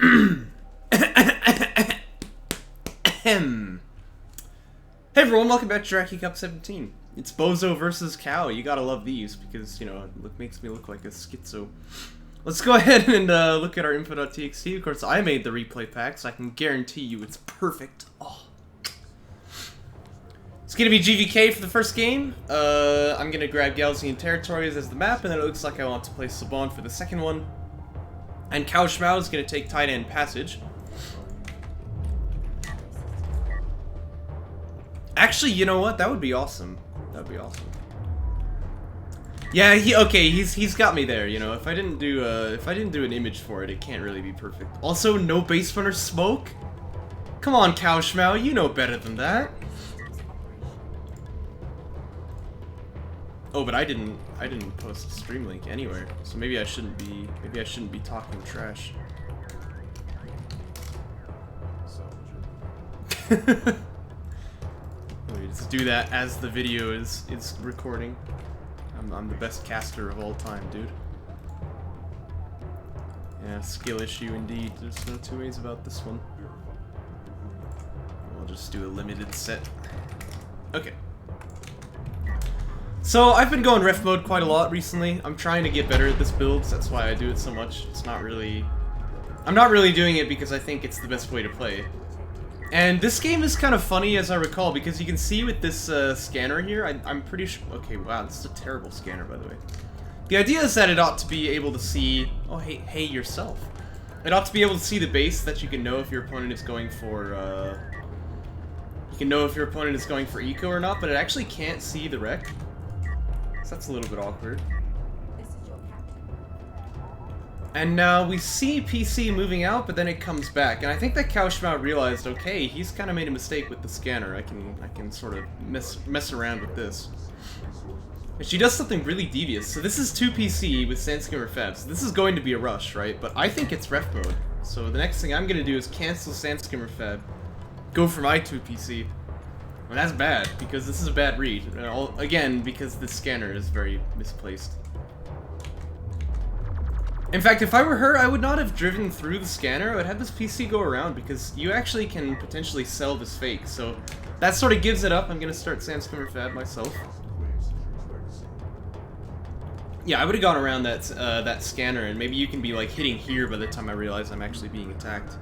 Hey everyone, welcome back to Jaraci Cup 17. It's Bozo versus Cow. You gotta love these because, you know, it makes me look like a schizo. Let's go ahead and look at our info.txt. Of course, I made the replay pack, so I can guarantee you it's perfect. Oh. It's gonna be GVK for the first game. I'm gonna grab Galzian Territories as the map, and then it looks like I want to play Saban for the second one. And cowofschmau is gonna take Tight End Passage. Actually, you know what? That would be awesome. That would be awesome. Yeah, he's got me there. You know, if I didn't do an image for it, it can't really be perfect. Also, no base runner smoke. Come on, cowofschmau, you know better than that. Oh, but I didn't post a stream link anywhere, so maybe I shouldn't be talking trash. Let me just do that as the video is recording. I'm the best caster of all time, dude. Yeah, skill issue indeed. There's no two ways about this one. We'll just do a limited set. Okay. So, I've been going ref mode quite a lot recently. I'm trying to get better at this build, so that's why I do it so much. It's not really... I'm not really doing it because I think it's the best way to play. And this game is kind of funny, as I recall, because you can see with this scanner here, I'm pretty sure... Okay, wow, this is a terrible scanner, by the way. The idea is that it ought to be able to see... Oh, hey, yourself. It ought to be able to see the base, so that you can know if your opponent is going for, You can know if your opponent is going for eco or not, but it actually can't see the wreck. So that's a little bit awkward. And now we see PC moving out, but then it comes back. And I think that cowofschmau realized, okay, he's kind of made a mistake with the scanner. I can sort of mess around with this. And she does something really devious. So this is 2 PC with Sandskimmer Fab. So this is going to be a rush, right? But I think it's ref mode. So the next thing I'm going to do is cancel Sandskimmer Fab, go for my 2 PC. And that's bad, because this is a bad read. Again, because this scanner is very misplaced. In fact, if I were her, I would not have driven through the scanner. I would have this PC go around, because you actually can potentially sell this fake. So that sort of gives it up. I'm going to start Sandskimmer Fab myself. Yeah, I would have gone around that scanner, and maybe you can be like hitting here by the time I realize I'm actually being attacked.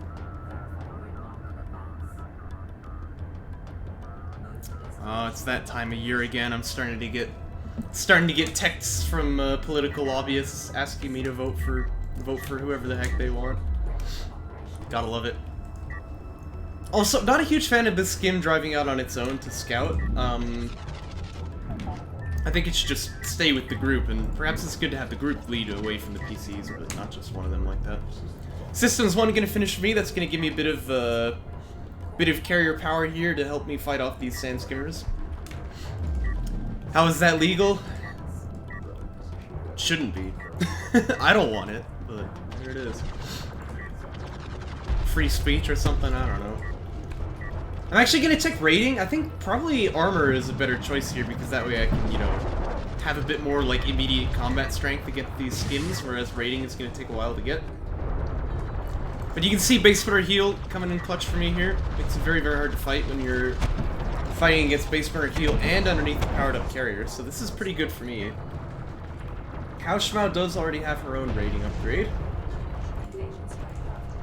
Oh, it's that time of year again. I'm starting to get texts from political lobbyists asking me to vote for whoever the heck they want. Gotta love it. Also, not a huge fan of this skim driving out on its own to scout. I think it should just stay with the group, and perhaps it's good to have the group lead away from the PCs, but not just one of them like that. Systems 1 gonna finish for me. That's gonna give me a bit of carrier power here to help me fight off these sand skimmers. How is that legal? Shouldn't be. I don't want it, but there it is. Free speech or something? I don't know. I'm actually gonna check rating. I think probably armor is a better choice here because that way I can, you know, have a bit more like immediate combat strength to get these skins, whereas rating is gonna take a while to get. But you can see base spinner heal coming in clutch for me here. It's very, very hard to fight when you're fighting against base spinner heal and underneath the powered up carrier, so this is pretty good for me. cowofschmau does already have her own rating upgrade.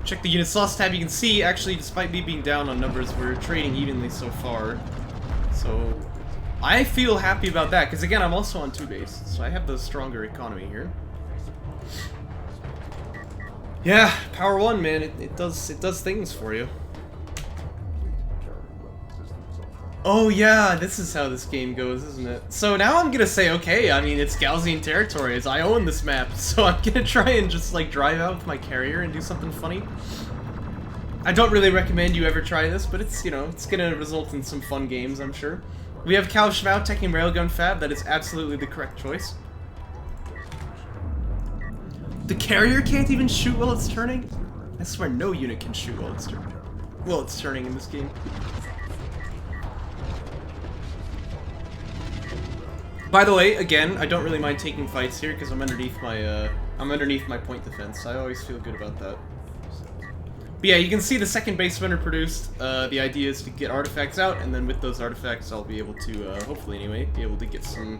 Check the units lost tab. You can see, actually, despite me being down on numbers, we're trading evenly so far. So I feel happy about that, because again, I'm also on 2 base, so I have the stronger economy here. Yeah, Power 1, man, it does things for you. Oh yeah, this is how this game goes, isn't it? So now I'm gonna say, okay, I mean, it's Galzian Territories, I own this map, so I'm gonna try and just, like, drive out with my carrier and do something funny. I don't really recommend you ever try this, but it's, you know, it's gonna result in some fun games, I'm sure. We have cowofschmau taking Railgun Fab, that is absolutely the correct choice. The carrier can't even shoot while it's turning? I swear no unit can shoot while it's turning. Well, it's turning in this game. By the way, again, I don't really mind taking fights here because I'm underneath my point defense. I always feel good about that. But yeah, you can see the second base runner produced. The idea is to get artifacts out, and then with those artifacts, I'll be able to, hopefully anyway, be able to get some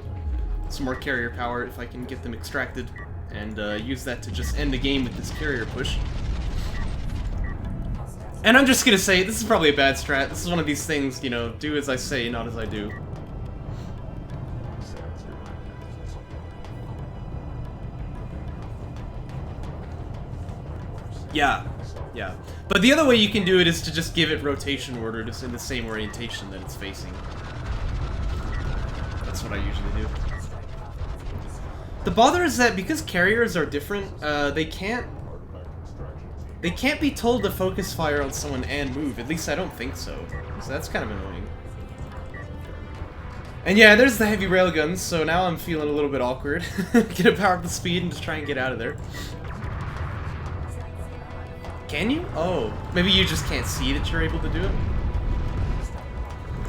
more carrier power if I can get them extracted, and use that to just end the game with this carrier push. And I'm just gonna say, this is probably a bad strat. This is one of these things, you know, do as I say, not as I do. Yeah. Yeah. But the other way you can do it is to just give it rotation order, just in the same orientation that it's facing. That's what I usually do. The bother is that because carriers are different, they can't be told to focus fire on someone and move. At least I don't think so. So that's kind of annoying. And yeah, there's the heavy railguns, so now I'm feeling a little bit awkward. Gonna power up the speed and just try and get out of there. Can you? Oh, maybe you just can't see that you're able to do it.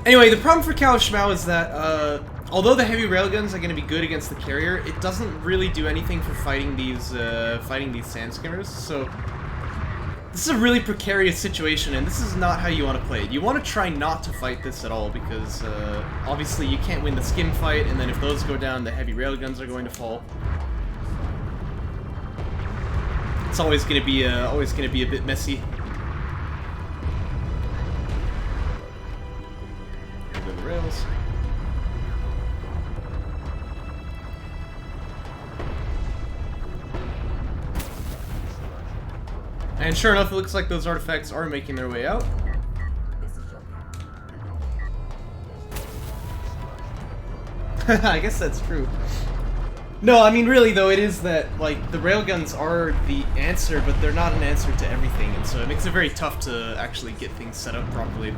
Anyway, the problem for cowofschmau is that, although the heavy railguns are going to be good against the carrier, it doesn't really do anything for fighting these sand skimmers, so this is a really precarious situation, and this is not how you want to play it. You want to try not to fight this at all, because, obviously you can't win the skim fight, and then if those go down, the heavy railguns are going to fall. It's always gonna be a bit messy. Here go the rails. And sure enough, it looks like those artifacts are making their way out. I guess that's true. No, I mean, really, though, it is that, like, the railguns are the answer, but they're not an answer to everything, and so it makes it very tough to actually get things set up properly.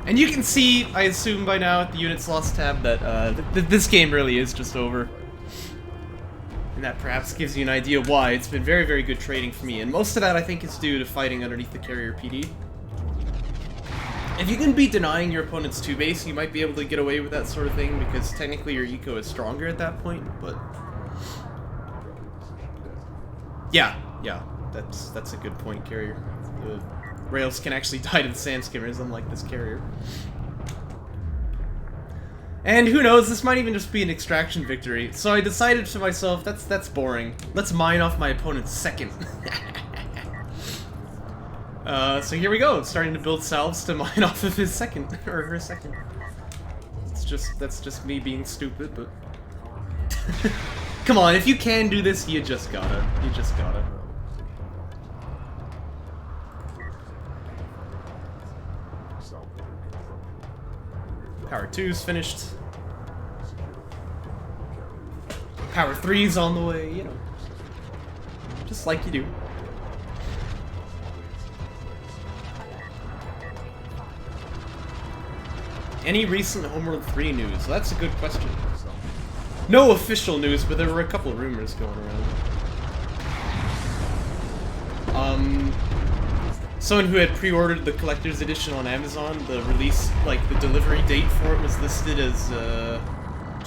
And you can see, I assume by now, at the Units Lost tab, that this game really is just over. And that perhaps gives you an idea why. It's been very, very good trading for me, and most of that, I think, is due to fighting underneath the carrier PD. If you can be denying your opponent's 2-base, you might be able to get away with that sort of thing, because technically your eco is stronger at that point, but... Yeah, that's a good point, carrier. The rails can actually die to the sand skimmers, unlike this carrier. And who knows, this might even just be an extraction victory. So I decided to myself, that's boring. Let's mine off my opponent's second. So here we go, starting to build salves to mine off of his second, or her second. That's just me being stupid, but... Come on, if you can do this, you just gotta. Power 2's finished. Power 3's on the way, you know. Just like you do. Any recent Homeworld 3 news? Well, that's a good question. No official news, but there were a couple rumors going around. Someone who had pre-ordered the collector's edition on Amazon, the release, like, the delivery date for it was listed as,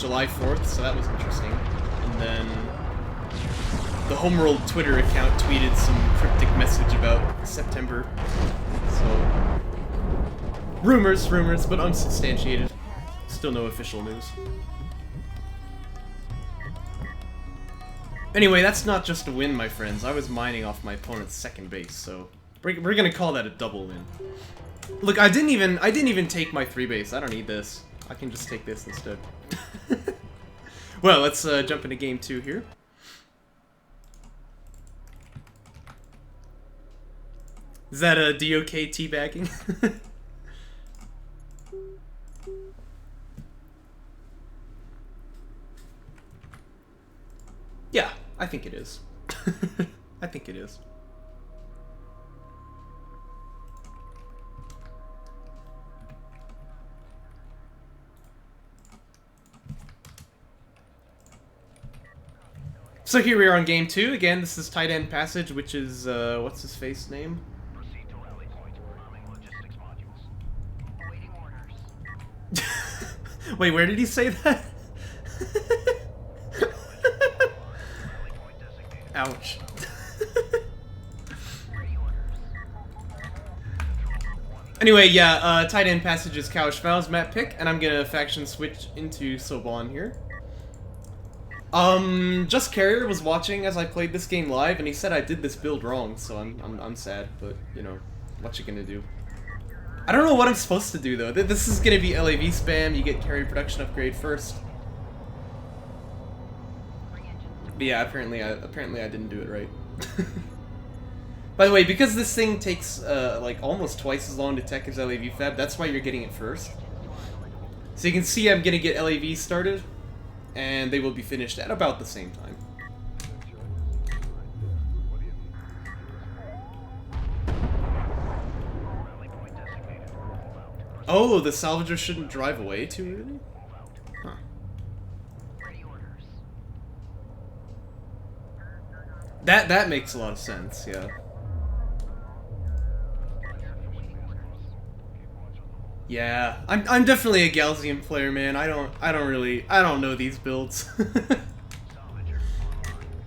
July 4th, so that was interesting. And then the Homeworld Twitter account tweeted some cryptic message about September. So... Rumors, but unsubstantiated. Still no official news. Anyway, that's not just a win, my friends. I was mining off my opponent's second base, so we're gonna call that a double win. Look, I didn't even take my 3-base. I don't need this. I can just take this instead. Well, let's jump into game 2 here. Is that a DOK teabagging? Yeah, I think it is. I think it is. So here we are on game 2. Again, this is tight end passage, which is, what's his face name? Wait, where did he say that? Ouch. Anyway, yeah, tight end passage is cowofschmau's map pick, and I'm gonna faction switch into Soban here. Just Carrier was watching as I played this game live, and he said I did this build wrong, so I'm sad, but, you know, what you gonna do? I don't know what I'm supposed to do, though. This is gonna be LAV spam, you get carrier production upgrade first. But yeah, apparently I didn't do it right. By the way, because this thing takes, like, almost twice as long to tech as LAV Fab, that's why you're getting it first. So you can see I'm gonna get LAV started, and they will be finished at about the same time. Oh, the salvager shouldn't drive away too early? Huh. That makes a lot of sense, yeah. Yeah, I'm definitely a Galzian player, man. I don't know these builds.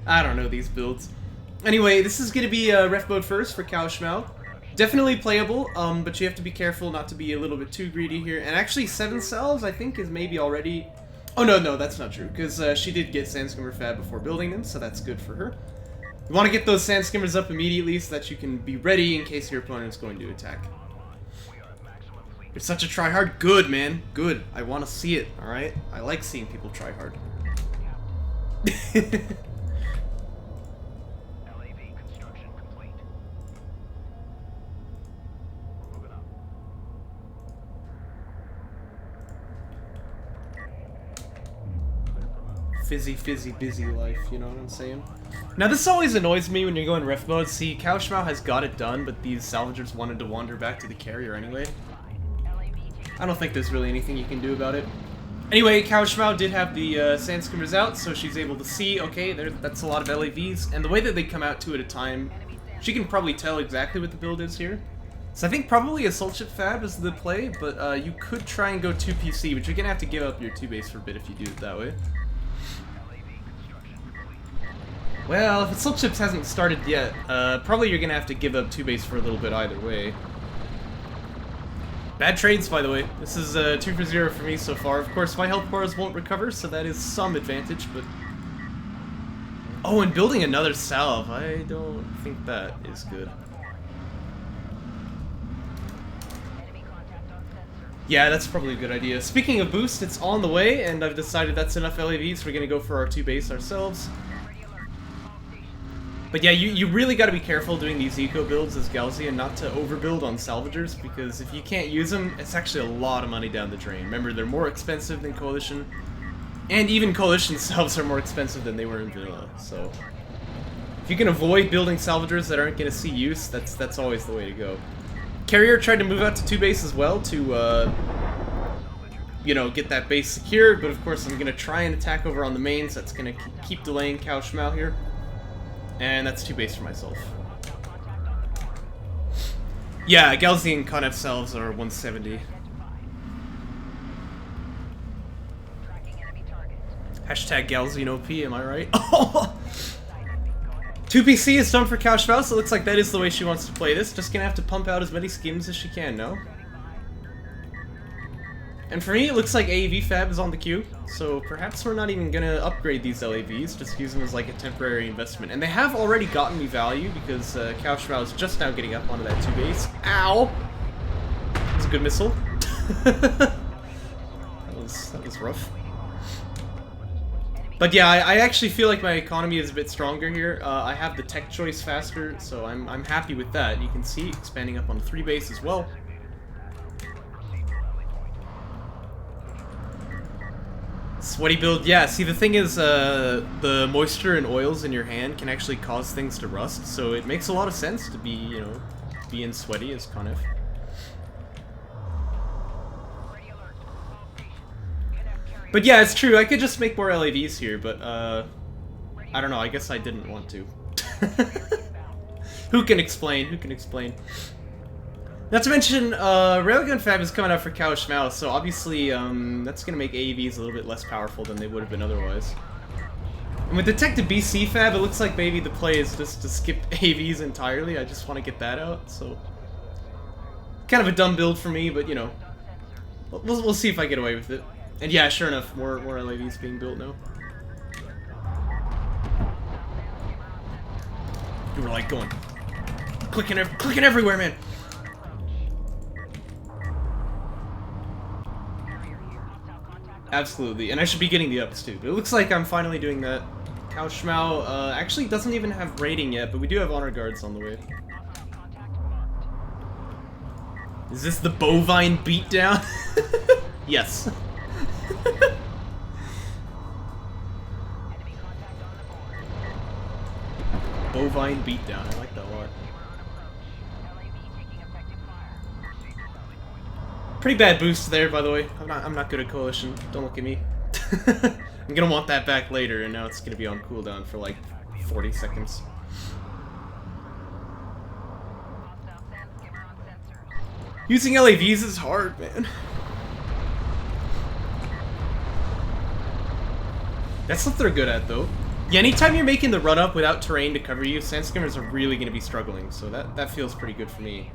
I don't know these builds. Anyway, this is gonna be ref mode first for cowofschmau. Definitely playable, but you have to be careful not to be a little bit too greedy here. And actually, 7 cells I think is maybe already. Oh no, that's not true, because she did get Sandskimmer Fab before building them, so that's good for her. You want to get those Sandskimmers up immediately so that you can be ready in case your opponent is going to attack. You're such a tryhard. Good, man. Good. I want to see it, alright? I like seeing people try hard. Fizzy, busy life, you know what I'm saying? Now, this always annoys me when you're going ref mode. See, cowofschmau has got it done, but these salvagers wanted to wander back to the carrier anyway. I don't think there's really anything you can do about it. Anyway, cowofschmau did have the Sandskimmers out, so she's able to see, okay, that's a lot of LAVs, and the way that they come out 2 at a time, she can probably tell exactly what the build is here. So I think probably Assault Ship Fab is the play, but you could try and go 2 PC, but you're gonna have to give up your 2 base for a bit if you do it that way. Well, if Assault Ships hasn't started yet, probably you're gonna have to give up 2 base for a little bit either way. Bad trades, by the way. This is 2 for 0 for me so far. Of course, my health bars won't recover, so that is some advantage, but... Oh, and building another salve. I don't think that is good. Yeah, that's probably a good idea. Speaking of boost, it's on the way, and I've decided that's enough LAVs. We're gonna go for our 2 base ourselves. But yeah, you really gotta be careful doing these eco builds as Galzi and not to overbuild on salvagers, because if you can't use them, it's actually a lot of money down the drain. Remember, they're more expensive than Coalition, and even Coalition salves are more expensive than they were in vanilla, so... If you can avoid building salvagers that aren't gonna see use, that's always the way to go. Carrier tried to move out to 2 base as well to, you know, get that base secured, but of course I'm gonna try and attack over on the mains. That's gonna keep delaying cowofschmau here. And that's 2 base for myself. Yeah, Galzi and Conef salves are 170. Hashtag Galzi OP, am I right? 2 PC is done for cowofschmau, so it looks like that is the way she wants to play this. Just gonna have to pump out as many skims as she can, no? And for me, it looks like AAV Fab is on the queue, so perhaps we're not even gonna upgrade these LAVs, just use them as like a temporary investment. And they have already gotten me value, because cowofschmau is just now getting up onto that 2 base. Ow! That was a good missile. that was rough. But yeah, I actually feel like my economy is a bit stronger here. I have the tech choice faster, so I'm happy with that. You can see expanding up on 3 base as well. Sweaty build, yeah, see the thing is, the moisture and oils in your hand can actually cause things to rust, so it makes a lot of sense to be, you know, being sweaty as Conef. But yeah, it's true, I could just make more LAVs here, but, I don't know, I guess I didn't want to. Who can explain? Who can explain? Not to mention, Railgun Fab is coming out for cowofschmau, so obviously, that's gonna make AEVs a little bit less powerful than they would have been otherwise. And with Detective BC Fab, it looks like maybe the play is just to skip AEVs entirely. I just want to get that out, so... Kind of a dumb build for me, but you know, we'll see if I get away with it. And yeah, sure enough, more LAVs being built now. You were like going clicking everywhere, man. Absolutely, and I should be getting the ups too. But it looks like I'm finally doing that. cowofschmau actually doesn't even have rating yet, but we do have honor guards on the way. Is this the bovine beatdown? Yes. Bovine beatdown. I like that a lot. Pretty bad boost there, by the way. I'm not good at coalition. Don't look at me. I'm gonna want that back later, and now it's gonna be on cooldown for like 40 seconds. Using LAVs is hard, man. That's what they're good at, though. Yeah, anytime you're making the run-up without terrain to cover you, sand skimmers are really going to be struggling, so that feels pretty good for me.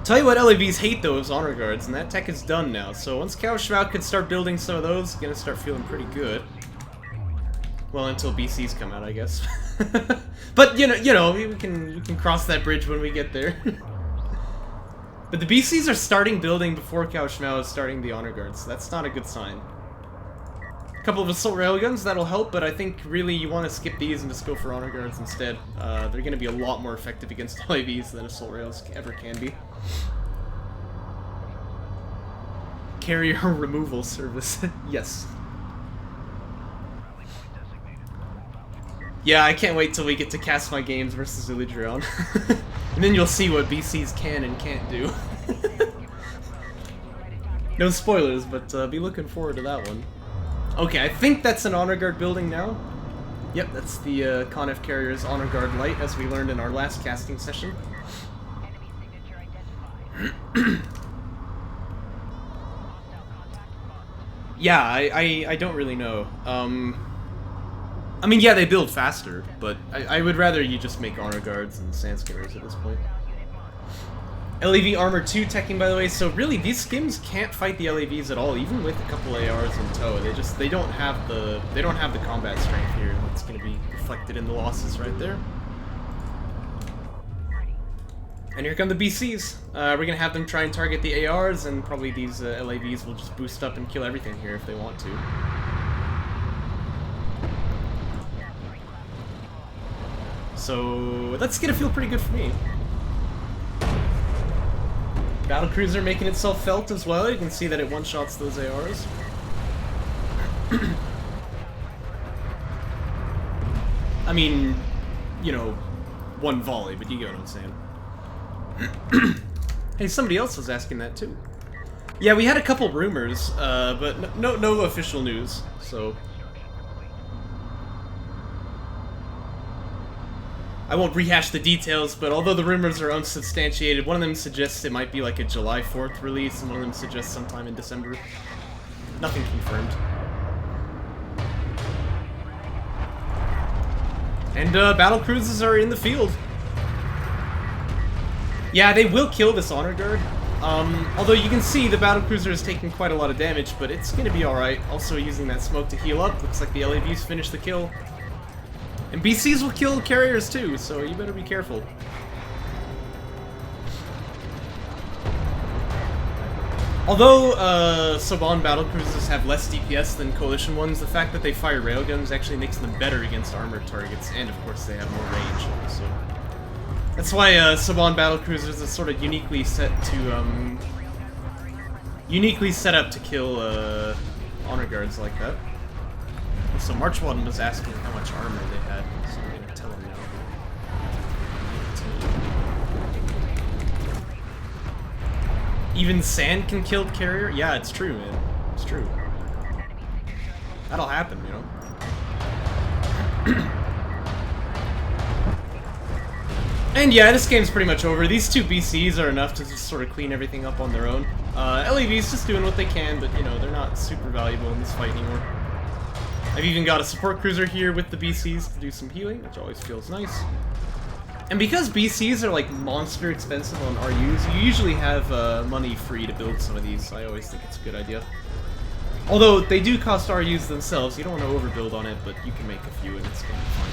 Tell you what LAVs hate, though, is honor guards, and that tech is done now, so once cowofschmau could start building some of those, it's going to start feeling pretty good. Well, until BCs come out, I guess. But, you know, we can cross that bridge when we get there. But the BCs are starting building before cowofschmau is starting the honor guards, so that's not a good sign. A couple of assault railguns, that'll help, but I think really you want to skip these and just go for honor guards instead. They're going to be a lot more effective against LAVs than assault rails ever can be. Carrier removal service. Yes. Yeah, I can't wait till we get to cast my games versus Illidrion. And then you'll see what BCs can and can't do. No spoilers, but be looking forward to that one. Okay, I think that's an honor guard building now. Yep, that's the Conf Carrier's honor guard light, as we learned in our last casting session. Yeah, I don't really know. I mean, yeah, they build faster, but I would rather you just make honor guards and sand skimmers at this point. LAV armor 2 teching, by the way, so really these skims can't fight the LAVs at all, even with a couple ARs in tow. They don't have the combat strength here. It's going to be reflected in the losses right there. And here come the BCs. We're going to have them try and target the ARs, and probably these LAVs will just boost up and kill everything here if they want to. So that's gonna feel pretty good for me. Battlecruiser making itself felt as well. You can see that it one-shots those ARs. I mean, you know, one volley, but you get what I'm saying. Hey, somebody else was asking that too. Yeah, we had a couple rumors, but no official news, so... I won't rehash the details, but although the rumors are unsubstantiated, one of them suggests it might be like a July 4th release, and one of them suggests sometime in December. Nothing confirmed. And battlecruisers are in the field. Yeah, they will kill this honor guard. Although you can see the battlecruiser is taking quite a lot of damage, but it's gonna be alright. Also using that smoke to heal up. Looks like the LAVs finished the kill. And BCs will kill carriers too, so you better be careful. Although Saban battlecruisers have less DPS than Coalition ones, the fact that they fire railguns actually makes them better against armored targets, and of course they have more range. So that's why Saban battlecruisers are sort of uniquely set up to kill honor guards like that. So Marchwalden was asking how much armor they had, so I'm gonna tell him now. Even sand can kill carrier? Yeah, it's true, man. It's true. That'll happen, you know? And yeah, this game's pretty much over. These two BCs are enough to just sort of clean everything up on their own. LAV's just doing what they can, but, you know, they're not super valuable in this fight anymore. I've even got a support cruiser here with the BCs to do some healing, which always feels nice. And because BCs are like monster expensive on RUs, you usually have money free to build some of these, so I always think it's a good idea. Although they do cost RUs themselves, you don't want to overbuild on it, but you can make a few and it's gonna be fine.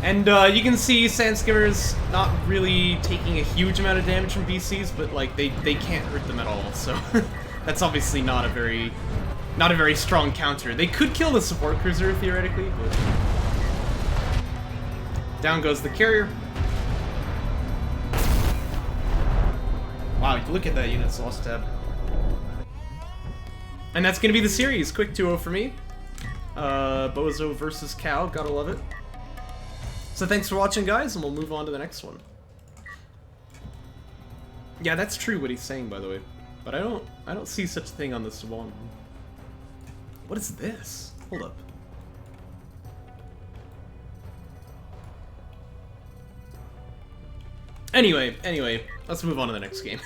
And you can see Sandskimmer's not really taking a huge amount of damage from BCs, but like they can't hurt them at all, so that's obviously not a very strong counter. They could kill the support cruiser theoretically, but down goes the carrier. Wow, look at that unit's lost tab. And that's gonna be the series. Quick 2-0 for me. Bozo versus Cow, gotta love it. So thanks for watching, guys, and we'll move on to the next one. Yeah, that's true what he's saying, by the way. But I don't see such a thing on the Swan. What is this? Hold up. Anyway, let's move on to the next game.